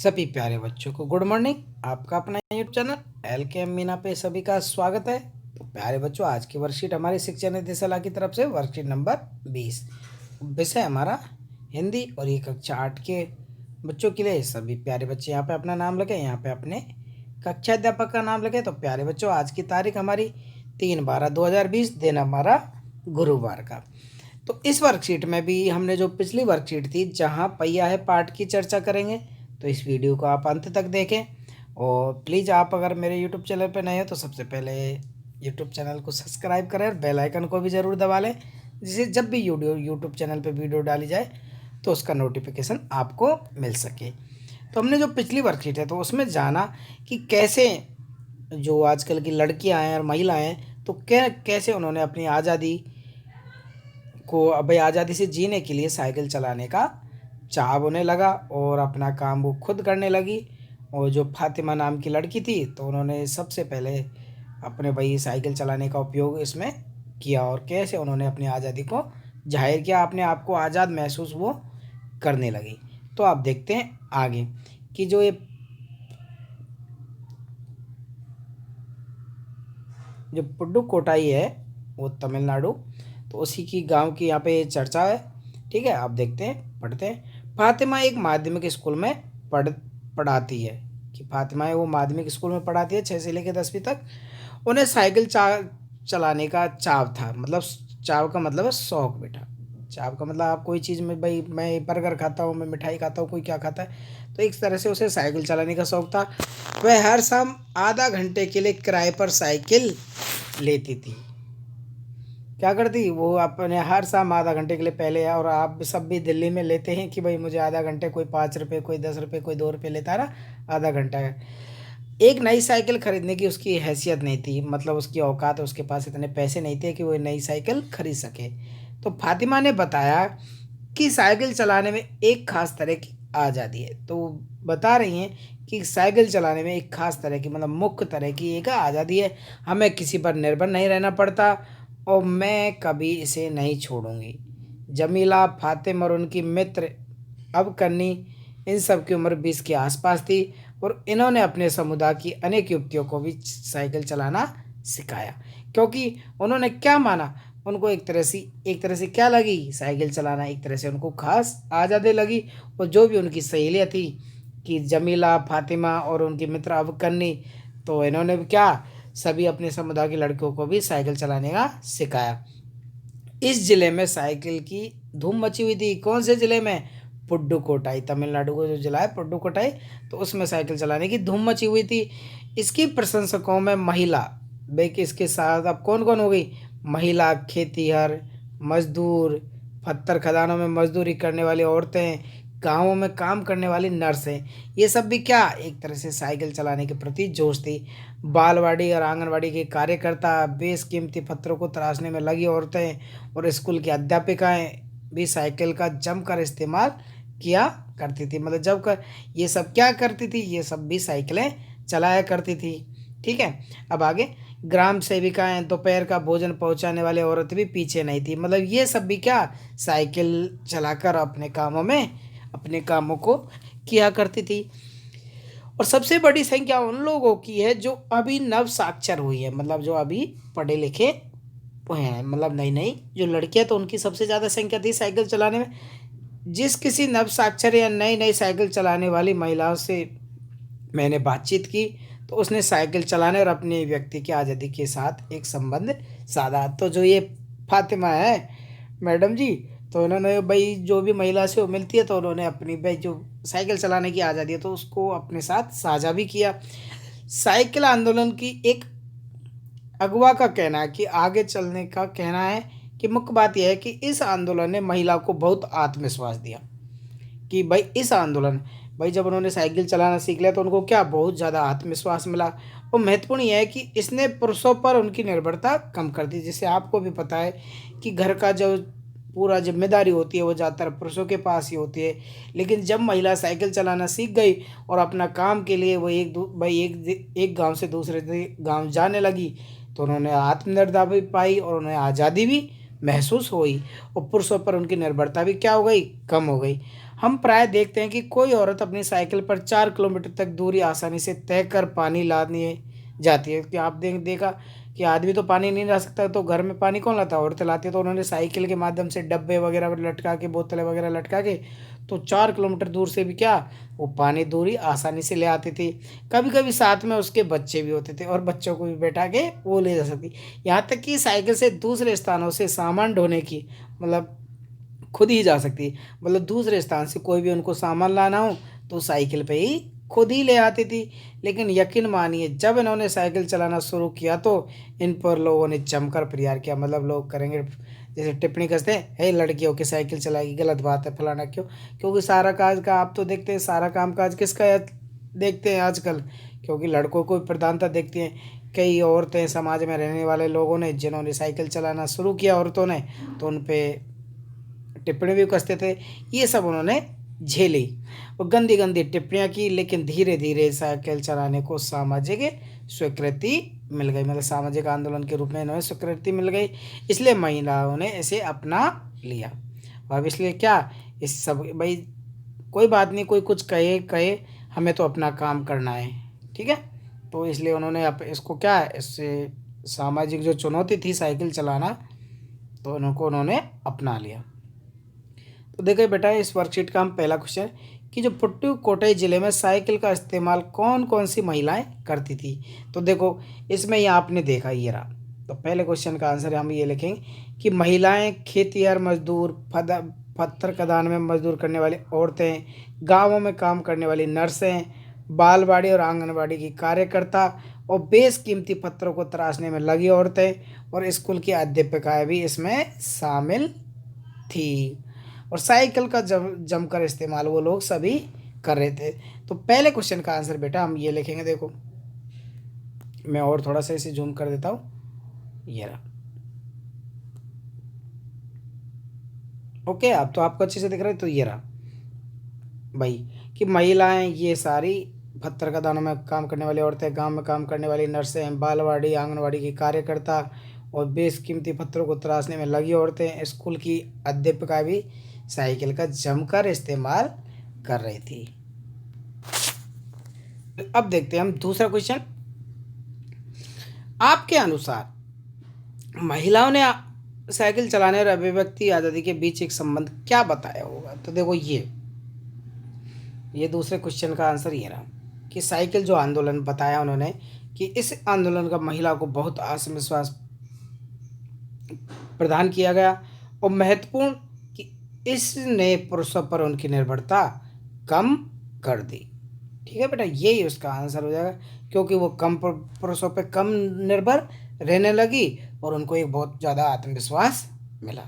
सभी प्यारे बच्चों को गुड मॉर्निंग। आपका अपना यूट्यूब चैनल LKM मीना पे सभी का स्वागत है। तो प्यारे बच्चों, आज की वर्कशीट हमारी शिक्षा निदेशालय की तरफ से वर्कशीट नंबर 20, विषय हमारा हिंदी और ये कक्षा 8 के बच्चों के लिए। सभी प्यारे बच्चे यहाँ पे अपना नाम लगे, यहाँ पे अपने कक्षा अध्यापक का नाम लगे। तो प्यारे बच्चों, आज की तारीख हमारी 3/12/2020, दिन हमारा गुरुवार का। तो इस वर्कशीट में भी हमने जो पिछली वर्कशीट थी जहाँ पहिया है पाठ की चर्चा करेंगे। तो इस वीडियो को आप अंत तक देखें और प्लीज़ आप अगर मेरे यूट्यूब चैनल पर नए हो तो सबसे पहले यूट्यूब चैनल को सब्सक्राइब करें और बेल आइकन को भी ज़रूर दबा लें, जिससे जब भी यूट्यूब चैनल पे वीडियो डाली जाए तो उसका नोटिफिकेशन आपको मिल सके। तो हमने जो पिछली वर्कशीट है तो उसमें जाना कि कैसे जो आजकल की लड़कियां हैं और महिलाएं हैं तो कैसे उन्होंने अपनी आज़ादी को भाई आज़ादी से जीने के लिए साइकिल चलाने का चाह होने लगा और अपना काम वो खुद करने लगी। और जो फातिमा नाम की लड़की थी तो उन्होंने सबसे पहले अपने भाई साइकिल चलाने का उपयोग इसमें किया और कैसे उन्होंने अपनी आज़ादी को जाहिर किया, अपने आप को आज़ाद महसूस वो करने लगी। तो आप देखते हैं आगे कि जो पुडुकोट्टाई है वो तमिलनाडु, तो उसी की गांव की यहाँ पे चर्चा है। ठीक है, आप देखते हैं, पढ़ते हैं। फातिमा एक माध्यमिक स्कूल में पढ़ाती है कि फातिमा है वो माध्यमिक स्कूल में पढ़ाती है 6 से लेकर 10वीं तक। उन्हें साइकिल चलाने का चाव था, मतलब चाव का मतलब है शौक बेटा। चाव का मतलब आप कोई चीज़ में, भाई मैं बर्गर खाता हूँ, मैं मिठाई खाता हूँ, कोई क्या खाता है, तो एक तरह से उसे साइकिल चलाने का शौक था। वह हर शाम आधा घंटे के लिए किराए पर साइकिल लेती थी। क्या करती वो, अपने हर शाम आधा घंटे के लिए पहले, और आप सब भी दिल्ली में लेते हैं कि भाई मुझे आधा घंटे, कोई 5 रुपये, कोई 10 रुपये, कोई 2 रुपये लेता है ना आधा घंटा का। एक नई साइकिल खरीदने की उसकी हैसियत नहीं थी, मतलब उसकी औकात, उसके पास इतने पैसे नहीं थे कि वो नई साइकिल खरीद सके। तो फातिमा ने बताया कि साइकिल चलाने में एक खास तरह की आज़ादी है। तो बता रही हैं कि साइकिल चलाने में एक खास तरह की, मतलब मुख्य तरह की एक आज़ादी है। हमें किसी पर निर्भर नहीं रहना पड़ता और मैं कभी इसे नहीं छोड़ूंगी। जमीला, फातिमा और उनकी मित्र अब कन्नी, इन सब की उम्र 20 के आसपास थी और इन्होंने अपने समुदाय की अनेक युवतियों को भी साइकिल चलाना सिखाया, क्योंकि उन्होंने क्या माना, उनको एक तरह से क्या लगी, साइकिल चलाना एक तरह से उनको खास आज़ादी लगी। और जो भी उनकी सहेलियाँ थी कि जमीला, फातिमा और उनकी मित्र अब कन्नी, तो इन्होंने भी क्या, सभी अपने समुदाय की लड़कियों को भी साइकिल चलाने का सिखाया। इस जिले में साइकिल की धूम मची हुई थी। कौन से जिले में? पुडुकोट्टाई, तमिलनाडु का जो जिला है पुडुकोट्टाई, तो उसमें साइकिल चलाने की धूम मची हुई थी। इसकी प्रशंसकों में महिला, बेकी इसके साथ अब कौन कौन हो गई, महिला खेतीहर, मजदूर, पत्थर खदानों में मजदूरी करने वाली औरतें, गाँवों में काम करने वाली नर्सें, ये सब भी क्या, एक तरह से साइकिल चलाने के प्रति जोश थी। बालवाड़ी और आंगनवाड़ी के कार्यकर्ता, बेशकीमती पत्थरों को तराशने में लगी औरतें और स्कूल की अध्यापिकाएं भी साइकिल का जमकर इस्तेमाल किया करती थी। मतलब जब कर ये सब क्या करती थी, ये सब भी साइकिलें चलाया करती थी। ठीक है, अब आगे। ग्राम सेविकाएं, दोपहर का भोजन पहुंचाने वाले औरतें भी पीछे नहीं थी। मतलब ये सब भी क्या, साइकिल चलाकर अपने कामों को किया करती थी। और सबसे बड़ी संख्या उन लोगों की है जो अभी नव साक्षर हुई है, मतलब जो अभी पढ़े लिखे हुए हैं, मतलब नई नई जो लड़कियां, तो उनकी सबसे ज़्यादा संख्या थी साइकिल चलाने में। जिस किसी नव साक्षर या नई नई साइकिल चलाने वाली महिलाओं से मैंने बातचीत की तो उसने साइकिल चलाने और अपनी व्यक्ति की आज़ादी के साथ एक संबंध साधा। तो जो ये फातिमा है मैडम जी, तो उन्होंने भाई जो भी महिला से वो मिलती है तो उन्होंने अपनी भाई जो साइकिल चलाने की आज़ादी है तो उसको अपने साथ साझा भी किया। साइकिल आंदोलन की एक अगुवा का कहना है कि आगे चलने का कहना है कि मुख्य बात यह है कि इस आंदोलन ने महिला को बहुत आत्मविश्वास दिया। कि भाई इस आंदोलन, भाई जब उन्होंने साइकिल चलाना सीख लिया तो उनको क्या, बहुत ज़्यादा आत्मविश्वास मिला। और महत्वपूर्ण यह है कि इसने पुरुषों पर उनकी निर्भरता कम कर दी। जैसे आपको भी पता है कि घर का जो पूरा जिम्मेदारी होती है वो ज़्यादातर पुरुषों के पास ही होती है, लेकिन जब महिला साइकिल चलाना सीख गई और अपना काम के लिए वो एक गांव से दूसरे गांव जाने लगी तो उन्होंने आत्मनिर्भरता भी पाई और उन्हें आज़ादी भी महसूस हुई और पुरुषों पर उनकी निर्भरता भी क्या हो गई, कम हो गई। हम प्राय देखते हैं कि कोई औरत अपनी साइकिल पर 4 किलोमीटर तक दूरी आसानी से तय कर पानी लाने जाती है। कि आप देखा कि आदमी तो पानी नहीं ला सकता, तो घर में पानी कौन लाता है? औरतें लाती है। तो उन्होंने साइकिल के माध्यम से डब्बे वगैरह लटका के, बोतलें वगैरह लटका के, तो 4 किलोमीटर दूर से भी क्या, वो पानी दूरी आसानी से ले आती थी। कभी कभी साथ में उसके बच्चे भी होते थे और बच्चों को भी बैठा के वो ले जा सकती। यहाँ तक कि साइकिल से दूसरे स्थानों से सामान ढोने की, मतलब खुद ही जा सकती है। मतलब दूसरे स्थान से कोई भी उनको सामान लाना हो तो साइकिल पे ही खुद ही ले आती थी। लेकिन यकीन मानिए, जब इन्होंने साइकिल चलाना शुरू किया तो इन पर लोगों ने जमकर प्रहार किया। मतलब लोग करेंगे जैसे टिप्पणी कसते हैं, हे लड़कियों की साइकिल चलाएगी, गलत बात है, फलाना क्यों। क्योंकि सारा काज का आप तो देखते हैं, सारा काम काज किसका देखते हैं आजकल, क्योंकि लड़कों को प्रधानता देखती हैं। कई औरतें, समाज में रहने वाले लोगों ने जिन्होंने साइकिल चलाना शुरू किया औरतों ने, तो उन पे टिप्पणी भी कसते थे। ये सब उन्होंने झेली और गंदी गंदी टिप्पणियाँ की। लेकिन धीरे धीरे साइकिल चलाने को सामाजिक स्वीकृति मिल गई, मतलब सामाजिक आंदोलन के रूप में इन्हें स्वीकृति मिल गई। इसलिए महिलाओं ने इसे अपना लिया। अब इसलिए क्या, इस सब भाई कोई बात नहीं, कोई कुछ कहे कहे, हमें तो अपना काम करना है, ठीक है। तो इसलिए उन्होंने इसको क्या, इससे सामाजिक जो चुनौती थी साइकिल चलाना, तो उन्होंने अपना लिया। तो देखिए बेटा, इस वर्कशीट का हम पहला क्वेश्चन कि जो पुडुकोट्टई जिले में साइकिल का इस्तेमाल कौन कौन सी महिलाएं करती थी। तो देखो इसमें ये आपने देखा, ये रहा। तो पहले क्वेश्चन का आंसर हम ये लिखेंगे कि महिलाएं खेतिहर मजदूर, पत्थर खदान में मजदूर करने वाली औरतें, गाँवों में काम करने वाली नर्सें, बालवाड़ी और आंगनवाड़ी की कार्यकर्ता, और बेशकीमती पत्थरों को तराशने में लगी औरतें, और स्कूल की अध्यापिकाएं भी इसमें शामिल थी। और साइकिल का जमकर इस्तेमाल वो लोग सभी कर रहे थे। तो पहले क्वेश्चन का आंसर बेटा हम ये लिखेंगे, देखो मैं और थोड़ा सा इसे जूम कर देता हूँ, ये रहा। ओके, अब तो आपको अच्छे से दिख रहा है। तो ये रहा भाई कि महिलाएं ये सारी पत्थर खदानों में काम करने वाली औरतें, गांव में काम करने वाली नर्सें, बालवाड़ी आंगनवाड़ी की कार्यकर्ता, और बेशकीमती पत्थरों को तराशने में लगी औरतें, स्कूल की अध्यापिका भी साइकिल का जमकर इस्तेमाल कर रही थी। अब देखते हैं हम दूसरा क्वेश्चन। आपके अनुसार महिलाओं ने साइकिल चलाने और अभिव्यक्ति आज़ादी के बीच एक संबंध क्या बताया होगा। तो देखो ये दूसरे क्वेश्चन का आंसर ये रहा कि साइकिल जो आंदोलन बताया उन्होंने, कि इस आंदोलन का महिला को बहुत आत्मविश्वास प्रदान किया गया, और महत्वपूर्ण कि इसने पुरुषों पर उनकी निर्भरता कम कर दी। ठीक है बेटा, यही उसका आंसर हो जाएगा, क्योंकि वो कम पुरुषों पे कम निर्भर रहने लगी और उनको एक बहुत ज़्यादा आत्मविश्वास मिला।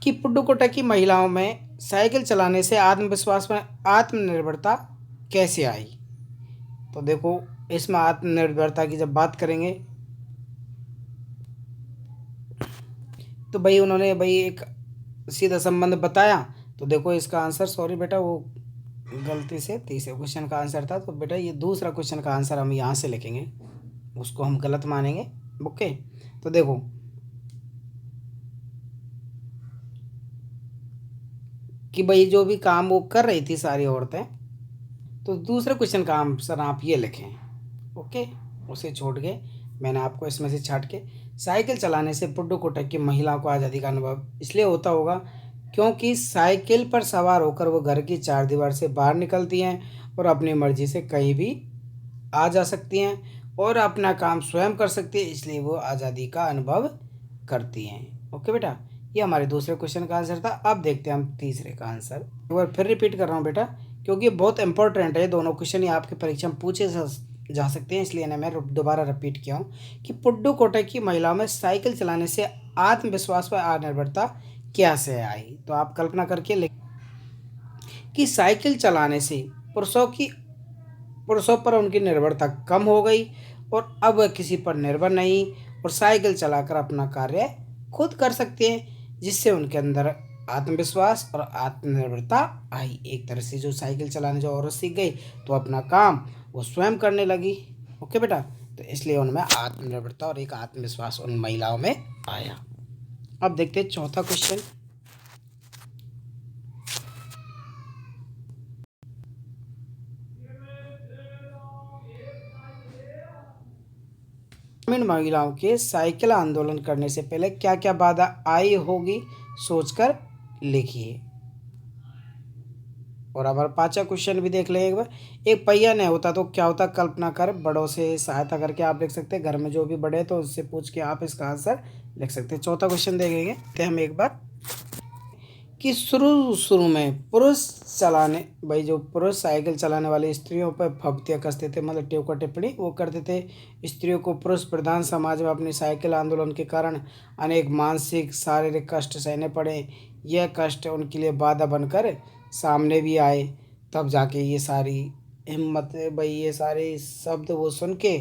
कि पुडुकोट्टई की महिलाओं में साइकिल चलाने से आत्मविश्वास में आत्मनिर्भरता कैसे आई। तो देखो इसमें आत्मनिर्भरता की जब बात करेंगे तो भाई उन्होंने भाई एक सीधा संबंध बताया। तो देखो इसका आंसर, सॉरी बेटा वो गलती से तीसरे क्वेश्चन का आंसर था। तो बेटा ये दूसरा क्वेश्चन का आंसर हम यहाँ से लिखेंगे, उसको हम गलत मानेंगे। ओके, तो देखो कि भाई जो भी काम वो कर रही थी सारी औरतें, तो दूसरे क्वेश्चन का आंसर आप ये लिखें। ओके, उसे छोड़ के मैंने आपको इसमें से छाट के, साइकिल चलाने से पुडुकोट्टई की महिलाओं को आज़ादी का अनुभव इसलिए होता होगा क्योंकि साइकिल पर सवार होकर वो घर की चार दीवार से बाहर निकलती हैं और अपनी मर्जी से कहीं भी आ जा सकती हैं और अपना काम स्वयं कर सकती है, इसलिए वो आज़ादी का अनुभव करती हैं। ओके बेटा, ये हमारे दूसरे क्वेश्चन का आंसर था। अब देखते हैं हम तीसरे का आंसर। एक बार फिर रिपीट कर रहा हूँ बेटा, क्योंकि ये बहुत इंपॉर्टेंट है, दोनों क्वेश्चन ही आपके परीक्षा में पूछे जा सकते हैं, इसलिए ना मैं दोबारा रिपीट किया हूँ कि पुडुकोट्टई की महिलाओं में साइकिल चलाने से आत्मविश्वास व आत्मनिर्भरता कैसे आई। तो आप कल्पना करके लिख कि साइकिल चलाने से पुरुषों पर उनकी निर्भरता कम हो गई और अब वह किसी पर निर्भर नहीं और साइकिल चलाकर अपना कार्य खुद कर सकते हैं, जिससे उनके अंदर आत्मविश्वास और आत्मनिर्भरता आई। एक तरह से जो साइकिल चलाने जो औरत सीख गई तो अपना काम वो स्वयं करने लगी। ओके बेटा, तो इसलिए उनमें आत्मनिर्भरता और एक आत्मविश्वास उन महिलाओं में आया। अब देखते हैं चौथा क्वेश्चन। ग्रामीण महिलाओं के साइकिल आंदोलन करने से पहले क्या क्या बाधा आई होगी, सोचकर लिखिए। और हमारा 5वां क्वेश्चन भी देख लें एक बार। एक पहिया नहीं होता तो क्या होता, कल्पना कर। बड़ों से सहायता करके आप लिख सकते हैं, घर में जो भी बड़े हैं तो उससे पूछ के आप इसका आंसर लिख सकते हैं। 4वां क्वेश्चन देखेंगे तो हम एक बार कि शुरू शुरू में पुरुष चलाने, भाई जो पुरुष साइकिल चलाने वाली स्त्रियों पर फब्तियाँ कसते थे, मतलब टेवका टिप्पणी वो करते थे। स्त्रियों को पुरुष प्रधान समाज में अपनी साइकिल आंदोलन के कारण अनेक मानसिक शारीरिक कष्ट सहने पड़े। यह कष्ट उनके लिए बाधा बनकर सामने भी आए। तब जाके ये सारी हिम्मत, भाई ये सारे शब्द वो सुन के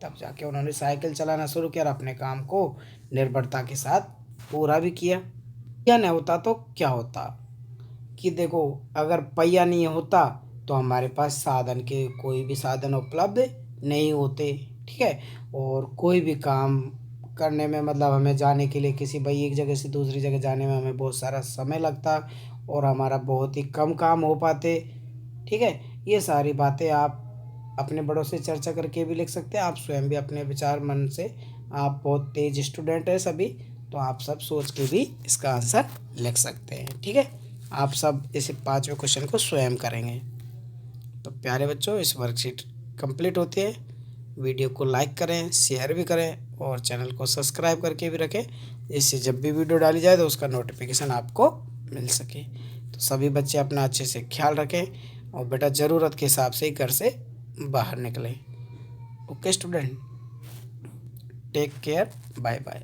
तब जाके उन्होंने साइकिल चलाना शुरू किया और अपने काम को निर्भरता के साथ पूरा भी किया। पहिया नहीं होता तो क्या होता, कि देखो अगर पहिया नहीं होता तो हमारे पास साधन के कोई भी साधन उपलब्ध नहीं होते, ठीक है। और कोई भी काम करने में, मतलब हमें जाने के लिए किसी, भाई एक जगह से दूसरी जगह जाने में हमें बहुत सारा समय लगता और हमारा बहुत ही कम काम हो पाते, ठीक है। ये सारी बातें आप अपने बड़ों से चर्चा करके भी लिख सकते हैं। आप स्वयं भी अपने विचार मन से, आप बहुत तेज स्टूडेंट हैं सभी, तो आप सब सोच के भी इसका आंसर लिख सकते हैं, ठीक है। आप सब इस 5वें क्वेश्चन को स्वयं करेंगे। तो प्यारे बच्चों, इस वर्कशीट कंप्लीट होती है। वीडियो को लाइक करें, शेयर भी करें और चैनल को सब्सक्राइब करके भी रखें, जिससे जब भी वीडियो डाली जाए तो उसका नोटिफिकेशन आपको मिल सके। तो सभी बच्चे अपना अच्छे से ख्याल रखें और बेटा ज़रूरत के हिसाब से ही घर से बाहर निकलें। Okay student, take care, bye bye.